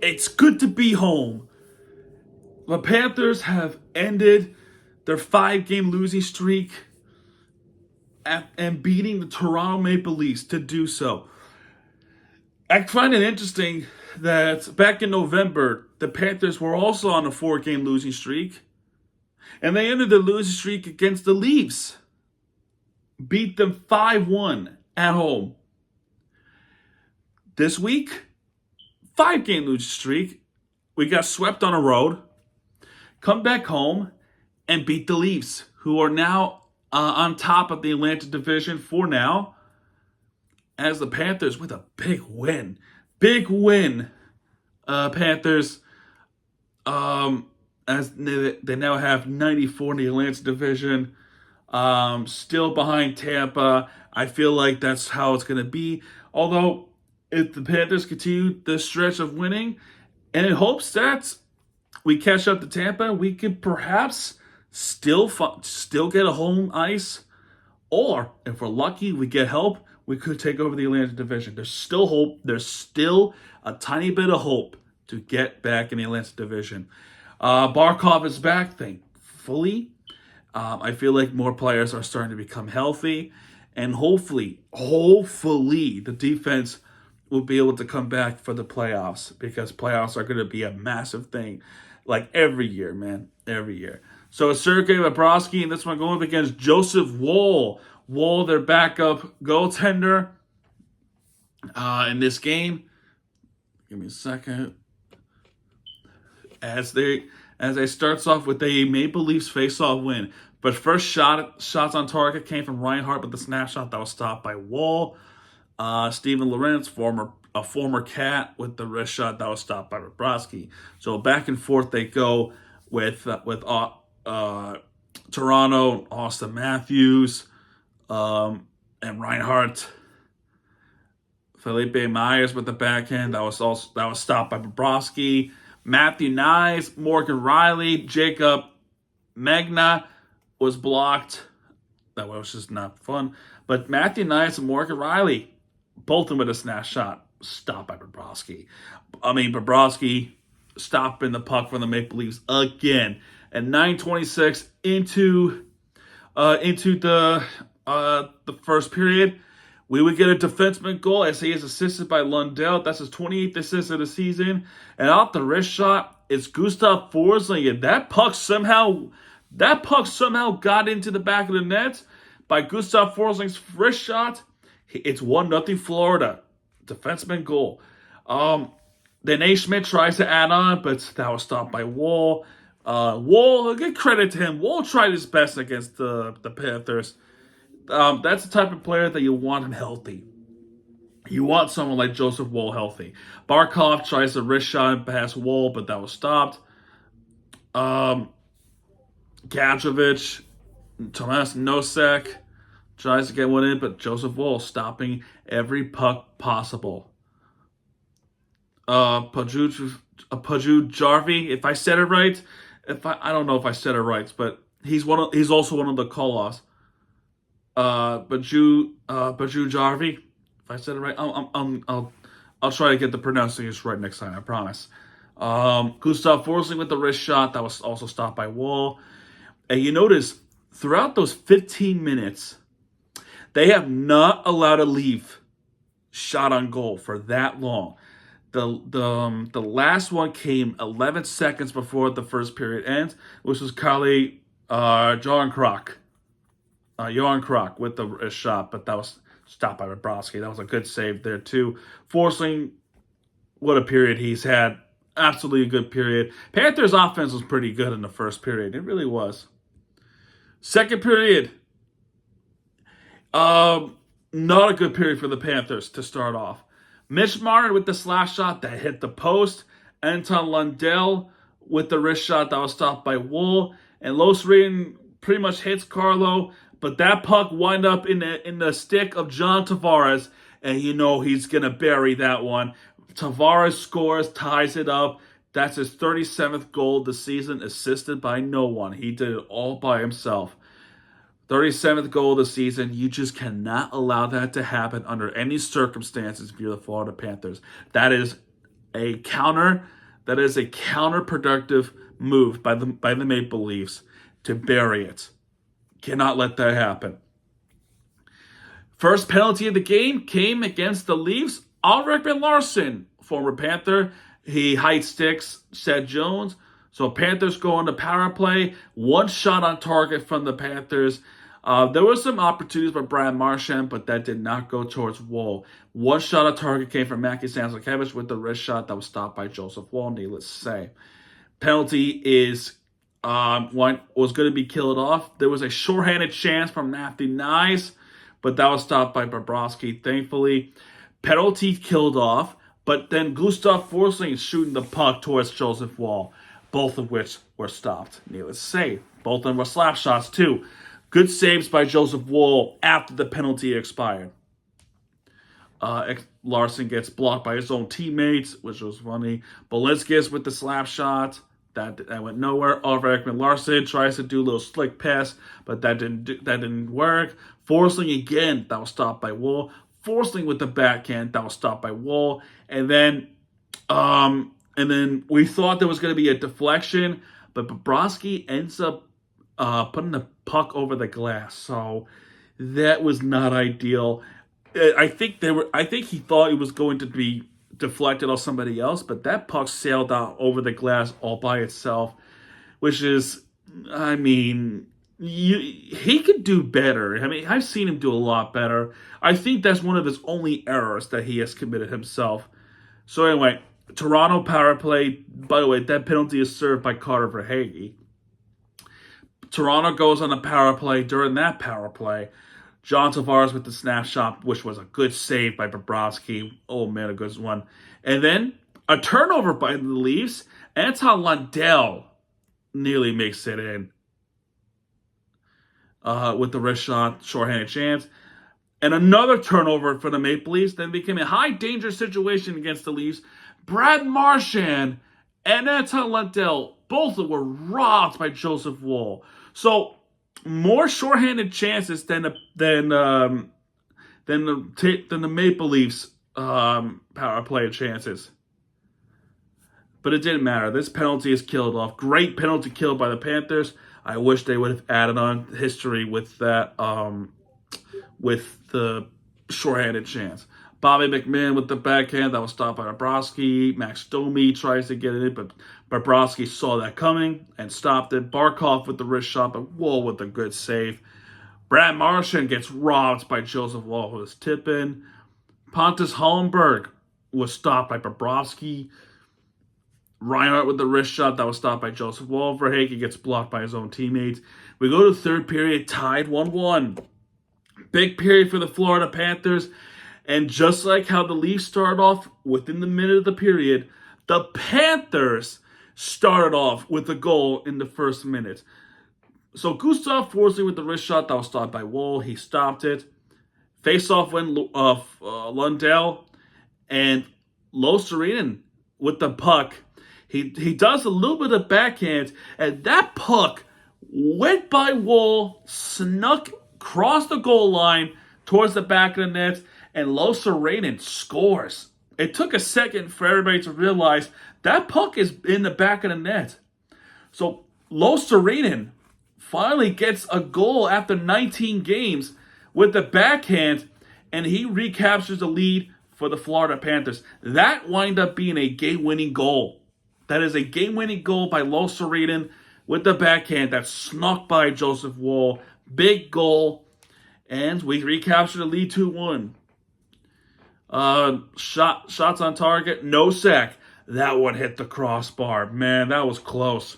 It's good to be home. The Panthers have ended their 5-game losing streak and beating the Toronto Maple Leafs to do so. I find it interesting that back in November, the Panthers were also on a 4-game losing streak, and they ended the losing streak against the Leafs. Beat them 5-1 at home. This week, 5-game losing streak. We got swept on the road, come back home, and beat the Leafs, who are now on top of the Atlantic Division for now, as the Panthers with a big win. Big win, Panthers, as they now have 94 in the Atlantic Division, still behind Tampa. I feel like that's how it's going to be. Although, if the Panthers continue the stretch of winning, and in hopes that we catch up to Tampa, we could perhaps still get a home ice, or if we're lucky, we get help, we could take over the Atlantic Division. There's still hope. There's still a tiny bit of hope to get back in the Atlantic Division. Barkov is back, thankfully. I feel like more players are starting to become healthy, and hopefully, the defense will be able to come back for the playoffs, because playoffs are going to be a massive thing, like every year, man, every year. So it's Sergei Bobrovsky, and this one going up against Joseph Woll. Woll, their backup goaltender in this game. Give me a second. As they starts off with a Maple Leafs face-off win. But first shots on target came from Reinhart with the snapshot that was stopped by Woll. Steven Lorentz, a former Cat, with the wrist shot that was stopped by Bobrovsky. So back and forth they go with Toronto, Austin Matthews, and Reinhart. Felipe Myers with the backhand that was stopped by Bobrovsky. Matthew Nyes, Morgan Riley, Jacob Magna was blocked. That was just not fun. But Matthew Nyes and Morgan Riley, both of them with a snap shot, stopped by Bobrovsky. Bobrovsky stopping the puck from the Maple Leafs again. At 9:26 into the first period, we would get a defenseman goal as he is assisted by Lundell. That's his 28th assist of the season. And off the wrist shot, it's Gustav Forsling. And that puck somehow got into the back of the net by Gustav Forsling's wrist shot. It's 1-0 Florida. Defenseman goal. Then A. Schmidt tries to add on, but that was stopped by Woll. Woll, good credit to him. Woll tried his best against the Panthers. That's the type of player that you want him healthy. You want someone like Joseph Woll healthy. Barkov tries a wrist shot past Woll, but that was stopped. Gadjevich, Tomas Nosek tries to get one in, but Joseph Woll stopping every puck possible. Paju Jarvi, if I said it right, I don't know if I said it right, but he's also one of the call-offs. Paju Jarvi, if I said it right, I'll try to get the pronunciation right next time, I promise. Gustav Forsling with the wrist shot that was also stopped by Woll. And you notice throughout those 15 minutes, they have not allowed a Leaf shot on goal for that long. The last one came 11 seconds before the first period ends, which was Kalle Jarnkrok with the shot, but that was stopped by Bobrovsky. That was a good save there too. Forsling, what a period he's had. Absolutely a good period. Panthers offense was pretty good in the first period. It really was. Second period, not a good period for the Panthers to start off. Mitch Marner with the slash shot that hit the post. Anton Lundell with the wrist shot that was stopped by Woll. And Losrin pretty much hits Carlo, but that puck wind up in the stick of John Tavares, and you know he's going to bury that one. Tavares scores, ties it up. That's his 37th goal of the season, assisted by no one. He did it all by himself. 37th goal of the season. You just cannot allow that to happen under any circumstances if you're the Florida Panthers. That is a counter that is a counterproductive move by the Maple Leafs to bury it. Cannot let that happen. First penalty of the game came against the Leafs. Ulrich Larson, former Panther, he height sticks Seth Jones. So Panthers go on the power play. One shot on target from the Panthers. There were some opportunities by Brad Marchand, but that did not go towards Woll. One shot on target came from Mackie Sansakevich with the wrist shot that was stopped by Joseph Woll, needless to say. Penalty is was going to be killed off. There was a shorthanded chance from Matthew Nyes, but that was stopped by Bobrovsky, thankfully. Penalty killed off, but then Gustav Forsling is shooting the puck towards Joseph Woll, both of which were stopped, needless to say. Both of them were slap shots, too. Good saves by Joseph Woll after the penalty expired. Larson gets blocked by his own teammates, which was funny. Balinskis with the slap shot. That went nowhere. Ulrich Larson tries to do a little slick pass, but that didn't work. Forsling again, that was stopped by Woll. Forsling with the backhand, that was stopped by Woll. And then we thought there was going to be a deflection, but Bobrovsky ends up putting the puck over the glass. So that was not ideal. I think he thought it was going to be deflected off somebody else, but that puck sailed out over the glass all by itself, which is, I mean, he could do better. I mean, I've seen him do a lot better. I think that's one of his only errors that he has committed himself. So anyway, Toronto power play. By the way, that penalty is served by Carter Verhaeghe. Toronto goes on the power play. During that power play, John Tavares with the snapshot, which was a good save by Bobrovsky. Oh, man, a good one. And then a turnover by the Leafs. Anton Lundell nearly makes it in with the wrist shot, shorthanded chance. And another turnover for the Maple Leafs. Then became a high-danger situation against the Leafs. Brad Marchand and Anton Lundell, both of them were robbed by Joseph Woll. So more shorthanded chances than the Maple Leafs power play chances. But it didn't matter. This penalty is killed off. Great penalty kill by the Panthers. I wish they would have added on history with that, with the shorthanded chance. Bobby McMahon with the backhand, that was stopped by Bobrovsky. Max Domi tries to get it, but Bobrovsky saw that coming and stopped it. Barkov with the wrist shot, but Woll with a good save. Brad Marchand gets robbed by Joseph Woll, who was tipping. Pontus Holmberg was stopped by Bobrovsky. Reinhardt with the wrist shot, that was stopped by Joseph Woll. Verhaeghe gets blocked by his own teammates. We go to the third period, tied 1-1. Big period for the Florida Panthers. And just like how the Leafs started off within the minute of the period, the Panthers started off with a goal in the first minute. So Gustav Forsling with the wrist shot, that was stopped by Woll. He stopped it. Face-off went Lundell. And Lo Serenen with the puck. He does a little bit of backhand. And that puck went by Woll, snuck across the goal line towards the back of the net. And Lo Serenen scores. It took a second for everybody to realize that puck is in the back of the net. So Lo Serenen finally gets a goal after 19 games with the backhand, and he recaptures the lead for the Florida Panthers. That wound up being a game-winning goal. That is a game-winning goal by Lo Serenen with the backhand that snuck by Joseph Woll. Big goal, and we recapture the lead 2-1. Shots on target, no sack. That one hit the crossbar. Man, that was close.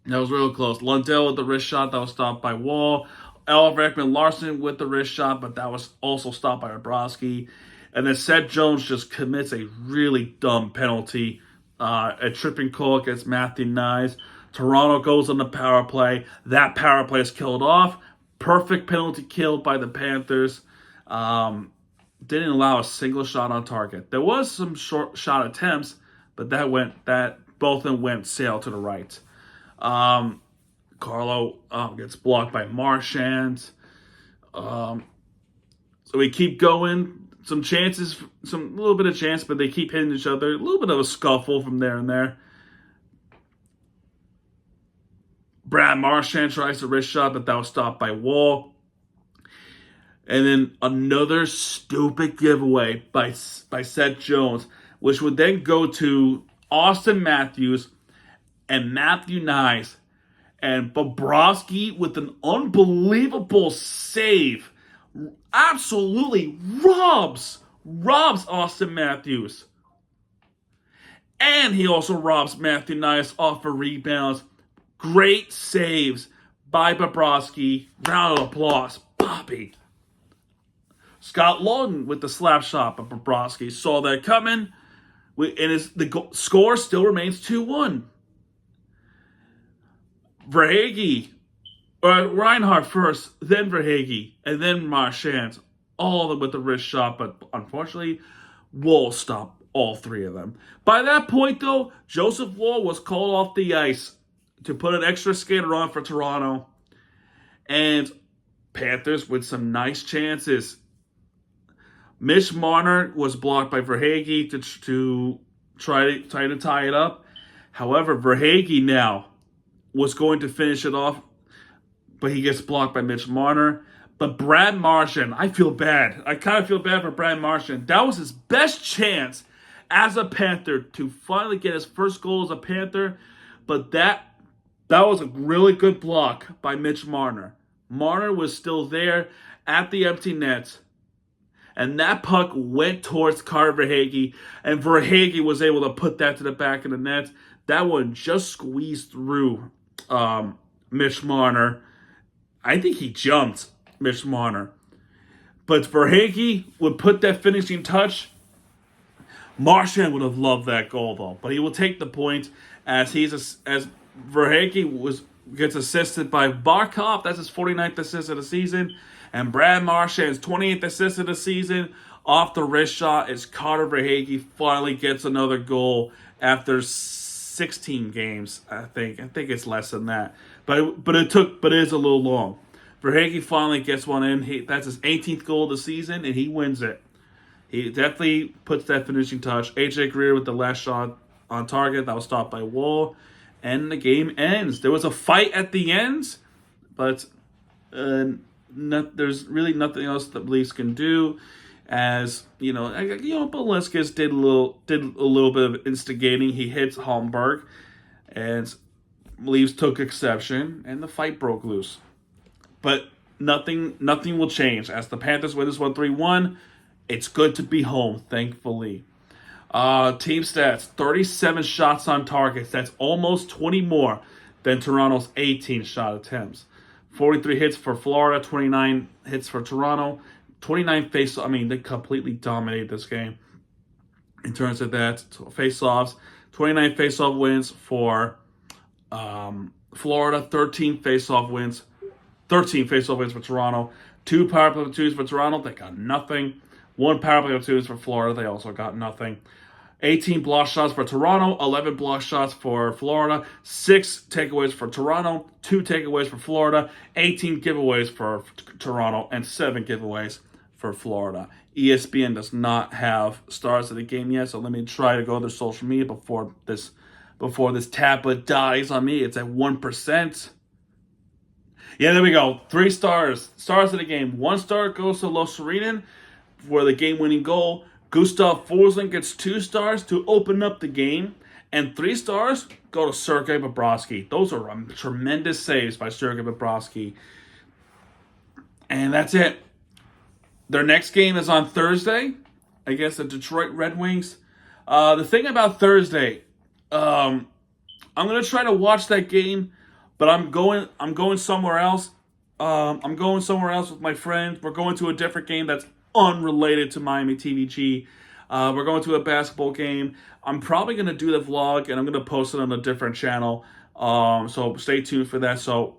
That was real close. Lundell with the wrist shot, that was stopped by Woll. Ulrich Larson with the wrist shot, but that was also stopped by Bobrovsky. And then Seth Jones just commits a really dumb penalty. A tripping call against Matthew Nyes. Toronto goes on the power play. That power play is killed off. Perfect penalty killed by the Panthers. Didn't allow a single shot on target. There was some short shot attempts, but both of them went sail to the right. Carlo gets blocked by Marchand. So we keep going. some chances, some little bit of chance, but they keep hitting each other. A little bit of a scuffle from there and there. Brad Marchand tries a wrist shot, but that was stopped by Wall. And then another stupid giveaway by Seth Jones, which would then go to Austin Matthews and Matthew Nyes. And Bobrovsky with an unbelievable save absolutely robs Austin Matthews. And he also robs Matthew Nyes off of rebounds. Great saves by Bobrovsky. Round of applause. Bobby. Scott Lawton with the slap shot, but Bobrovsky saw that coming. And the score still remains 2-1. Verhaeghe, Reinhardt first, then Verhaeghe, and then Marchand, all with the wrist shot, but unfortunately, Wall stopped all three of them. By that point, though, Joseph Wall was called off the ice to put an extra skater on for Toronto, and Panthers with some nice chances. Mitch Marner was blocked by Verhaeghe to try to tie it up. However, Verhaeghe now was going to finish it off, but he gets blocked by Mitch Marner. But Brad Marchand, I feel bad. I kind of feel bad for Brad Marchand. That was his best chance as a Panther to finally get his first goal as a Panther. But that was a really good block by Mitch Marner. Marner was still there at the empty net. And that puck went towards Carter Verhaeghe. And Verhaeghe was able to put that to the back of the net. That one just squeezed through Mitch Marner. I think he jumped Mitch Marner. But Verhaeghe would put that finishing touch. Marchand would have loved that goal, though. But he will take the point as Verhaeghe gets assisted by Barkov. That's his 49th assist of the season. And Brad Marchand's 28th assist of the season. Off the wrist shot is Carter Verhaeghe finally gets another goal after 16 games, I think. I think it's less than that. But it is a little long. Verhaeghe finally gets one in. That's his 18th goal of the season, and he wins it. He definitely puts that finishing touch. AJ Greer with the last shot on target. That was stopped by Wall. And the game ends. There was a fight at the end, but there's really nothing else that Leafs can do. As Beliscus did a little bit of instigating. He hits Holmberg, and Leafs took exception, and the fight broke loose. But nothing will change as the Panthers win this one 3-1. It's good to be home, thankfully. Team stats: 37 shots on targets. That's almost 20 more than Toronto's 18 shot attempts. 43 hits for Florida, 29 hits for Toronto. 29 face-offs. I mean, they completely dominated this game in terms of that. Face-offs. 29 face-off wins for Florida. 13 face-off wins. 13 face-off wins for Toronto. 2 power play platoons for Toronto. They got nothing. 1 power play platoons for Florida. They also got nothing. 18 block shots for Toronto. 11 block shots for Florida. 6 takeaways for Toronto. 2 takeaways for Florida. 18 giveaways for Toronto. And 7 giveaways for Florida. ESPN does not have stars of the game yet, so let me try to go to their social media before this tablet dies on me. It's at 1%. Yeah, there we go. 3 stars. Stars of the game. 1 star goes to Los Serenen for the game-winning goal. Gustav Forsling gets 2 stars to open up the game. And 3 stars go to Sergei Bobrovsky. Those are tremendous saves by Sergei Bobrovsky. And that's it. Their next game is on Thursday against the Detroit Red Wings. The thing about Thursday, I'm going to try to watch that game, but I'm going somewhere else. I'm going somewhere else with my friends. We're going to a different game that's unrelated to Miami TVG. We're going to a basketball game. I'm probably going to do the vlog, and I'm going to post it on a different channel. So stay tuned for that. So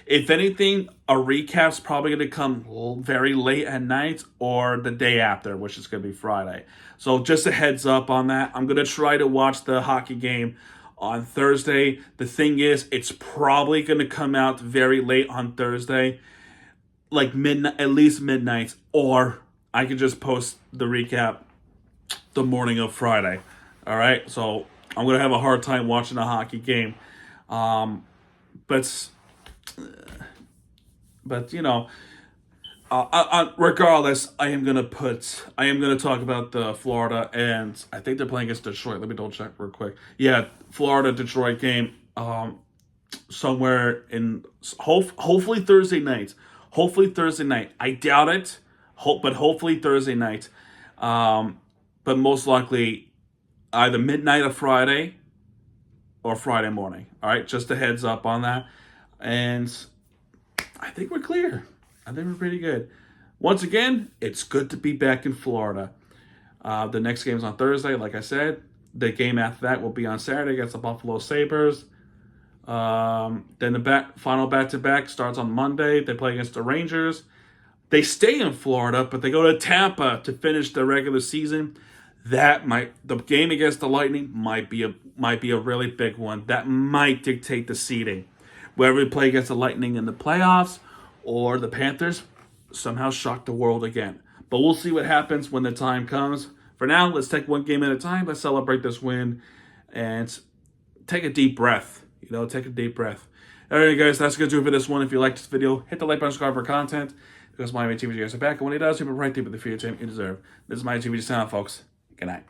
if anything, a recap's probably going to come very late at night or the day after, which is going to be Friday. So just a heads up on that. I'm going to try to watch the hockey game on Thursday. The thing is, it's probably going to come out very late on Thursday, like midnight, at least midnight, or I can just post the recap the morning of Friday. All right, so I'm gonna have a hard time watching a hockey game, but you know, regardless, I am gonna talk about the Florida, and I think they're playing against Detroit. Let me double check real quick. Yeah, Florida Detroit game. Somewhere in hopefully Thursday night. Hopefully Thursday night. I doubt it. But hopefully Thursday night. But most likely either midnight of Friday or Friday morning. All right, just a heads up on that. And I think we're clear. I think we're pretty good. Once again, it's good to be back in Florida. The next game's on Thursday, like I said. The game after that will be on Saturday against the Buffalo Sabres. Then the final back-to-back starts on Monday. They play against the Rangers. They stay in Florida, but they go to Tampa to finish the regular season. The game against the Lightning might be a really big one. That might dictate the seeding. Whether we play against the Lightning in the playoffs or the Panthers, somehow shock the world again. But we'll see what happens when the time comes. For now, let's take one game at a time. Let's celebrate this win and take a deep breath. Take a deep breath. All right, guys, that's going to do it for this one. If you like this video, hit the like button, subscribe for content. Because my TV guys are back. And when he does, he'll be right there with the free time you deserve. This is my TV channel, folks. Good night.